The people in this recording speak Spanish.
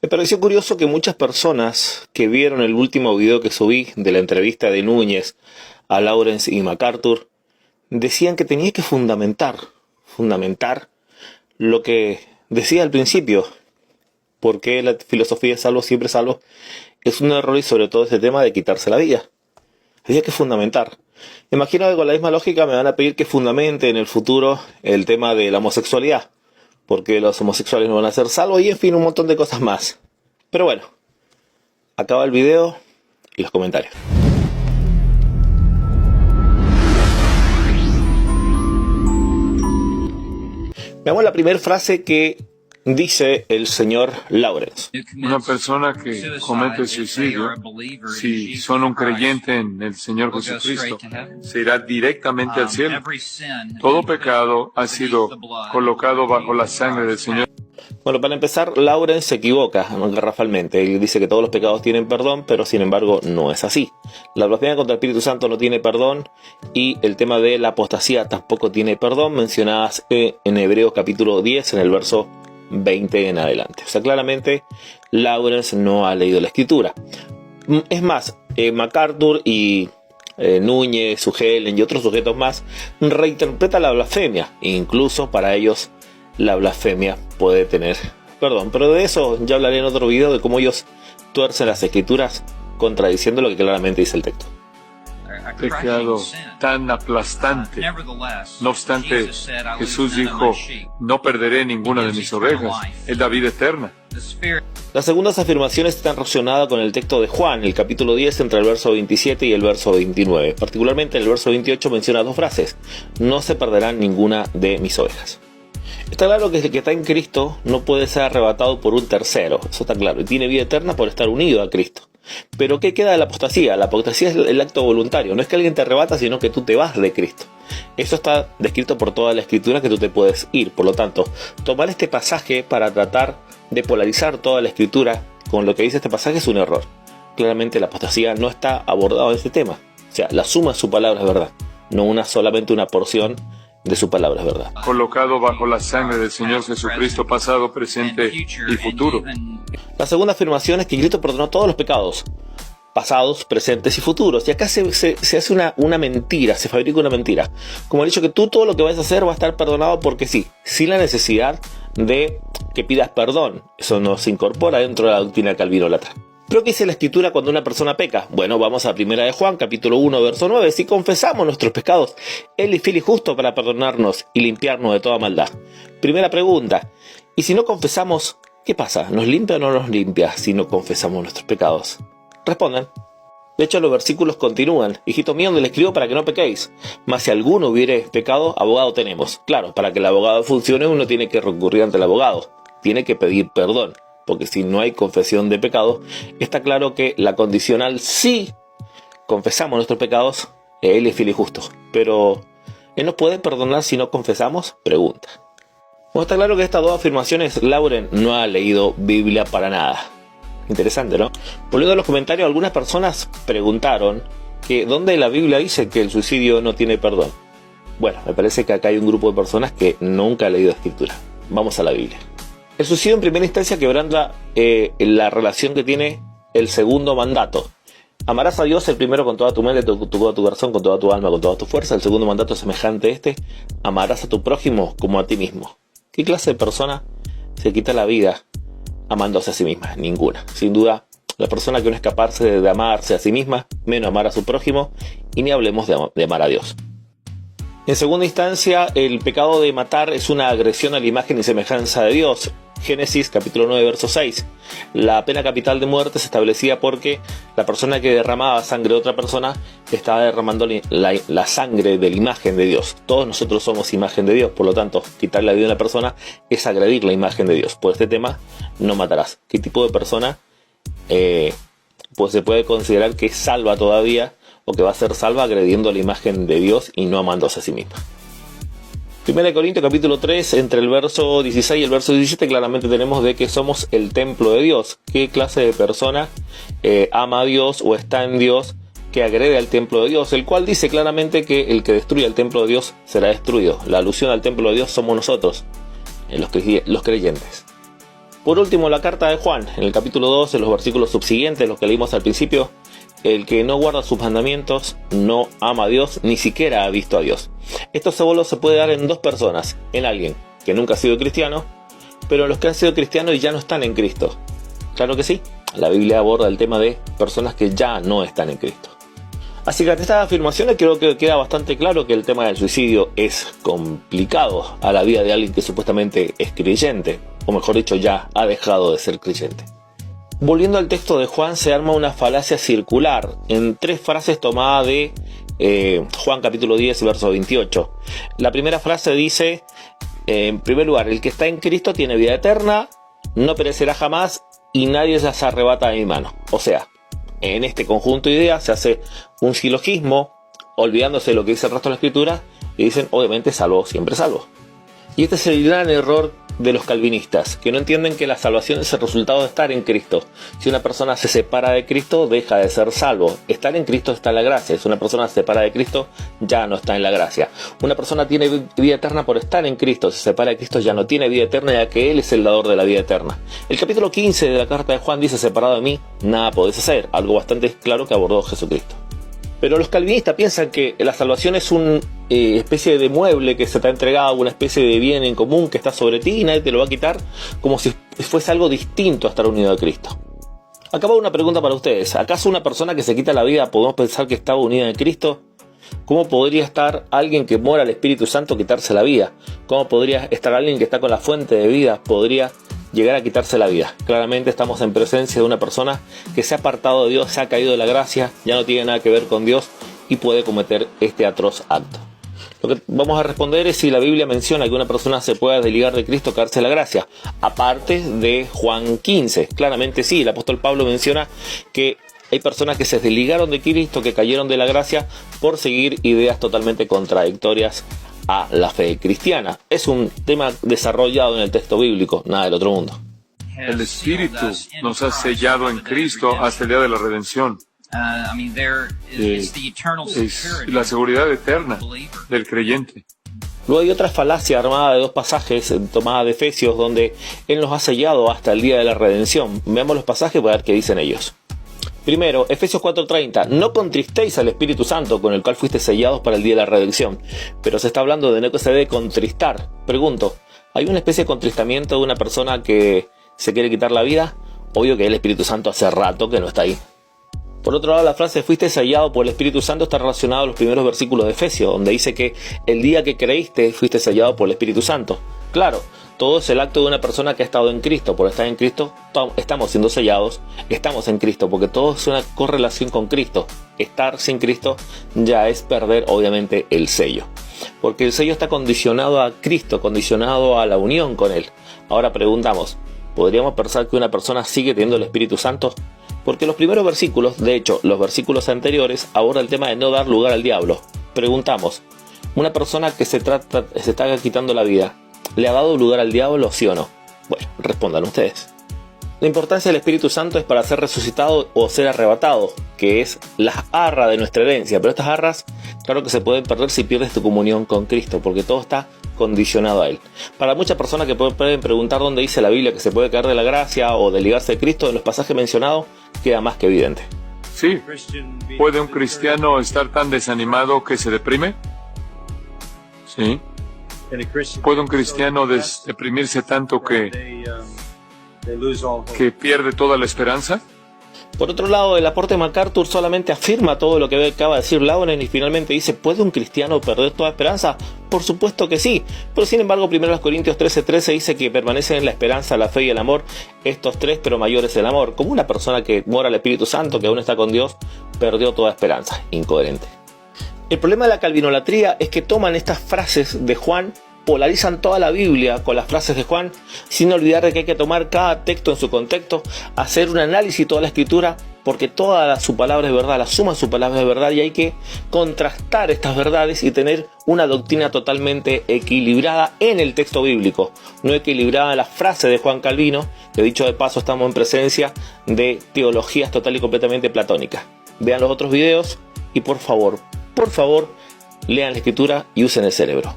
Me pareció curioso que muchas personas que vieron el último video que subí de la entrevista de Núñez a Lawrence y MacArthur decían que tenía que fundamentar lo que decía al principio, porque la filosofía de salvo siempre salvo es un error, y sobre todo ese tema de quitarse la vida. Había que fundamentar. Imagino que con la misma lógica me van a pedir que fundamente en el futuro el tema de la homosexualidad, porque los homosexuales no van a ser salvos, y en fin, un montón de cosas más. Pero bueno, acaba el video y los comentarios. Veamos la primera frase que dice el señor Lawrence. Una persona que comete suicidio, si son un creyente en el Señor Jesucristo, se irá directamente al cielo. Todo pecado ha sido colocado bajo la sangre del Señor. Bueno, para empezar, Lawrence se equivoca garrafalmente. Él dice que todos los pecados tienen perdón, pero sin embargo no es así. La blasfemia contra el Espíritu Santo no tiene perdón, y el tema de la apostasía tampoco tiene perdón, mencionadas en Hebreos capítulo 10, en el verso 20 en adelante. O sea, claramente Lawrence no ha leído la Escritura. Es más, MacArthur y Núñez, Helen y otros sujetos más reinterpretan la blasfemia. Incluso para ellos la blasfemia puede tener perdón. Pero de eso ya hablaré en otro video, de cómo ellos tuercen las Escrituras contradiciendo lo que claramente dice el texto. Pecado tan aplastante. No obstante, Jesús dijo: no perderé ninguna de mis ovejas, es la vida eterna. Las segundas afirmaciones están relacionadas con el texto de Juan, el capítulo 10, entre el verso 27 y el verso 29. Particularmente el verso 28 menciona dos frases: no se perderán ninguna de mis ovejas. Está claro que el que está en Cristo no puede ser arrebatado por un tercero, eso está claro, y tiene vida eterna por estar unido a Cristo. Pero ¿qué queda de la apostasía? La apostasía es el acto voluntario, no es que alguien te arrebata, sino que tú te vas de Cristo. Eso está descrito por toda la Escritura, que tú te puedes ir. Por lo tanto, tomar este pasaje para tratar de polarizar toda la Escritura con lo que dice este pasaje es un error. Claramente la apostasía no está abordada en este tema. O sea, la suma de su palabra es verdad, no solamente una porción de su palabra es verdad. Colocado bajo la sangre del Señor Jesucristo, pasado, presente y futuro. La segunda afirmación es que Cristo perdonó todos los pecados, pasados, presentes y futuros. Y acá se hace una mentira, se fabrica una mentira. Como he dicho, que tú todo lo que vas a hacer va a estar perdonado porque sí, sin la necesidad de que pidas perdón. Eso no se incorpora dentro de la doctrina calvinólatra. ¿Pero qué dice la Escritura cuando una persona peca? Bueno, vamos a primera de Juan, capítulo 1, verso 9. Si confesamos nuestros pecados, Él es fiel y justo para perdonarnos y limpiarnos de toda maldad. Primera pregunta: ¿y si no confesamos, qué pasa? ¿Nos limpia o no nos limpia si no confesamos nuestros pecados? Respondan. De hecho, los versículos continúan: hijito mío, le escribo para que no pequéis. Mas si alguno hubiere pecado, abogado tenemos. Claro, para que el abogado funcione, uno tiene que recurrir ante el abogado. Tiene que pedir perdón. Porque si no hay confesión de pecado, está claro que la condicional, si confesamos nuestros pecados, Él es fiel y justo. Pero, ¿Él nos puede perdonar si no confesamos? Pregunta. Bueno, está claro que estas dos afirmaciones, Lawrence no ha leído Biblia para nada. Interesante, ¿no? Volviendo a los comentarios, algunas personas preguntaron que ¿dónde la Biblia dice que el suicidio no tiene perdón? Bueno, me parece que acá hay un grupo de personas que nunca ha leído Escritura. Vamos a la Biblia. El suicidio en primera instancia quebranta la relación que tiene el segundo mandato. Amarás a Dios el primero con toda tu mente, con toda tu corazón, con toda tu alma, con toda tu fuerza. El segundo mandato es semejante a este: amarás a tu prójimo como a ti mismo. ¿Qué clase de persona se quita la vida amándose a sí misma? Ninguna. Sin duda, la persona que no es capaz de amarse a sí misma, menos amar a su prójimo, y ni hablemos de amar a Dios. En segunda instancia, el pecado de matar es una agresión a la imagen y semejanza de Dios. Génesis capítulo 9, verso 6. La pena capital de muerte se establecía porque la persona que derramaba sangre de otra persona estaba derramando la sangre de la imagen de Dios. Todos nosotros somos imagen de Dios, por lo tanto, quitar la vida a una persona es agredir la imagen de Dios. Por este tema, no matarás. ¿Qué tipo de persona pues se puede considerar que es salva todavía, o que va a ser salva agrediendo la imagen de Dios y no amándose a sí misma? 1 Corintios capítulo 3, entre el verso 16 y el verso 17, claramente tenemos de que somos el templo de Dios. ¿Qué clase de persona ama a Dios o está en Dios que agrede al templo de Dios? El cual dice claramente que el que destruya el templo de Dios será destruido. La alusión al templo de Dios somos nosotros, los creyentes. Por último, la carta de Juan, en el capítulo 2, en los versículos subsiguientes, los que leímos al principio: el que no guarda sus mandamientos no ama a Dios, ni siquiera ha visto a Dios. Esto solo se puede dar en dos personas: en alguien que nunca ha sido cristiano, pero los que han sido cristianos y ya no están en Cristo. Claro que sí, la Biblia aborda el tema de personas que ya no están en Cristo. Así que ante estas afirmaciones creo que queda bastante claro que el tema del suicidio es complicado a la vida de alguien que supuestamente es creyente, o mejor dicho, ya ha dejado de ser creyente. Volviendo al texto de Juan, se arma una falacia circular en tres frases tomadas de Juan capítulo 10, verso 28. La primera frase dice, en primer lugar: el que está en Cristo tiene vida eterna, no perecerá jamás y nadie se las arrebata de mi mano. O sea, en este conjunto de ideas se hace un silogismo, olvidándose de lo que dice el resto de la escritura, y dicen, obviamente, salvo, siempre salvo. Y este es el gran error de los calvinistas, que no entienden que la salvación es el resultado de estar en Cristo. Si una persona se separa de Cristo, deja de ser salvo. Estar en Cristo está en la gracia. Si una persona se separa de Cristo, ya no está en la gracia. Una persona tiene vida eterna por estar en Cristo. Si se separa de Cristo, ya no tiene vida eterna, ya que Él es el dador de la vida eterna. El capítulo 15 de la carta de Juan dice: separado de mí, nada podéis hacer. Algo bastante claro que abordó Jesucristo. Pero los calvinistas piensan que la salvación es una especie de mueble que se te ha entregado, una especie de bien en común que está sobre ti y nadie te lo va a quitar, como si fuese algo distinto a estar unido a Cristo. Acá va una pregunta para ustedes. ¿Acaso una persona que se quita la vida podemos pensar que estaba unida a Cristo? ¿Cómo podría estar alguien que mora al Espíritu Santo quitarse la vida? ¿Cómo podría estar alguien que está con la fuente de vida podría llegar a quitarse la vida? Claramente estamos en presencia de una persona que se ha apartado de Dios, se ha caído de la gracia, ya no tiene nada que ver con Dios y puede cometer este atroz acto. Lo que vamos a responder es si la Biblia menciona que una persona se pueda desligar de Cristo, caerse de la gracia, aparte de Juan 15. Claramente sí, el apóstol Pablo menciona que hay personas que se desligaron de Cristo, que cayeron de la gracia por seguir ideas totalmente contradictorias a la fe cristiana. Es un tema desarrollado en el texto bíblico, nada del otro mundo. El Espíritu nos ha sellado en Cristo hasta el día de la redención. Es la seguridad eterna del creyente. Luego hay otra falacia armada de dos pasajes tomada de Efesios, donde Él nos ha sellado hasta el día de la redención. Veamos los pasajes para ver qué dicen ellos. Primero, Efesios 4:30, no contristéis al Espíritu Santo, con el cual fuiste sellados para el día de la redención. Pero se está hablando de no que se debe contristar. Pregunto, ¿hay una especie de contristamiento de una persona que se quiere quitar la vida? Obvio que el Espíritu Santo hace rato que no está ahí. Por otro lado, la frase fuiste sellado por el Espíritu Santo está relacionada a los primeros versículos de Efesios, donde dice que el día que creíste fuiste sellado por el Espíritu Santo. Claro, todo es el acto de una persona que ha estado en Cristo. Por estar en Cristo, estamos siendo sellados, estamos en Cristo, porque todo es una correlación con Cristo. Estar sin Cristo ya es perder, obviamente, el sello. Porque el sello está condicionado a Cristo, condicionado a la unión con Él. Ahora preguntamos, ¿podríamos pensar que una persona sigue teniendo el Espíritu Santo? Porque los primeros versículos, de hecho, los versículos anteriores, abordan el tema de no dar lugar al diablo. Preguntamos, ¿una persona que se está quitando la vida, ¿le ha dado lugar al diablo, sí o no? Bueno, respondan ustedes. La importancia del Espíritu Santo es para ser resucitado o ser arrebatado, que es las arras de nuestra herencia. Pero estas arras, claro que se pueden perder si pierdes tu comunión con Cristo, porque todo está condicionado a Él. Para muchas personas que pueden preguntar dónde dice la Biblia que se puede caer de la gracia o desligarse de Cristo, en los pasajes mencionados queda más que evidente. Sí. ¿Puede un cristiano estar tan desanimado que se deprime? Sí. ¿Puede un cristiano deprimirse tanto que pierde toda la esperanza? Por otro lado, el aporte de MacArthur solamente afirma todo lo que acaba de decir Lauren y finalmente dice, ¿puede un cristiano perder toda esperanza? Por supuesto que sí, pero sin embargo 1 Corintios 13:13 dice que permanecen en la esperanza, la fe y el amor, estos tres, pero mayor es el amor. Como una persona que mora al Espíritu Santo, que aún está con Dios, perdió toda esperanza. Incoherente. El problema de la calvinolatría es que toman estas frases de Juan, polarizan toda la Biblia con las frases de Juan, sin olvidar de que hay que tomar cada texto en su contexto, hacer un análisis de toda la escritura, porque toda su palabra es verdad, la suma de su palabra es verdad, y hay que contrastar estas verdades y tener una doctrina totalmente equilibrada en el texto bíblico, no equilibrada en las frases de Juan Calvino, que dicho de paso estamos en presencia de teologías total y completamente platónicas. Vean los otros videos y por favor, lean la escritura y usen el cerebro.